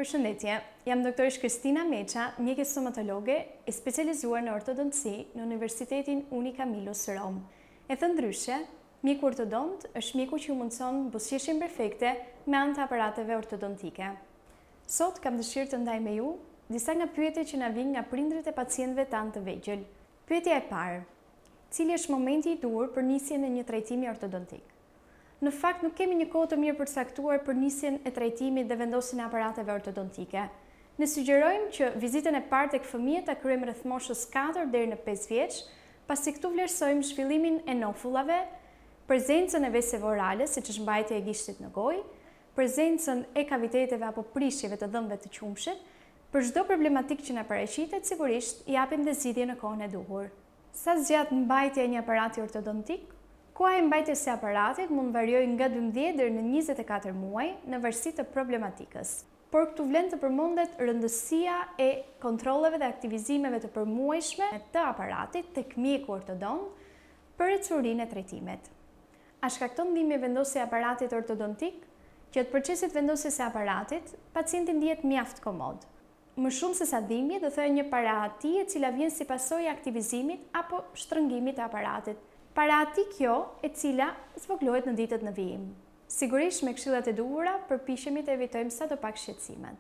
Përshëndetje, jam doktorish Kristina Meqa, mjekës stomatologe e specializuar në ortodonci në Universitetin Uni Camillus Rom. E thënë ndryshe, mjeku ortodont është mjeku që ju mundëson buzëqeshjen perfekte me anë të aparateve ortodontike. Sot kam dëshirë të ndaj me ju disa nga pyetjet që na vijnë nga prindërit e pacientëve tanë të vegjël. Pyetja e parë: cili është momenti i duhur për nisjen e një trajtimi ortodontik? Në fakt, nuk kemi një kohë të mirë përcaktuar për nisjen e trajtimit dhe vendosjen e aparateve ortodontike. Ne sugjerojmë që vizitën e parë tek fëmijët ta kryejmë rreth moshës 4 deri në 5 vjeç, pasi këtu vlerësojmë zhvillimin e nofullave, prezencën e veseve orale, siç është mbajtja e gishtit në gojë, prezencën e kaviteteve apo prishjeve të dhëmbëve të qumshit. Për çdo problematikë që na paraqitet, sigurisht i japim dhe zgjidhje në kohën e duhur. Sa zgjat mbajtja e një aparati ortodontik? Koha e mbajtjes së aparatit mund variojë nga 12 deri në 24 muaj në varësi të problematikës. Por këtu vlen të përmendet rëndësia e kontrolleve dhe aktivizimeve të përmuajshme të aparatit tek mjeku ortodont për ecurinë e trajtimit. A shkakton ndihmë vendosja e aparatit ortodontik? Gjatë procesit vendosjes së aparatit, pacienti ndihet mjaft komod. Më shumë se sa dhimbje, do thojë një parati e cila vjen si pasojë e aktivizimit apo shtrëngimit të aparatit. Parati kjo e cila zvoglohet në ditët në vijim. Sigurisht me këshillat e duhura përpiqemi të evitojmë sa do pak shqetësimet.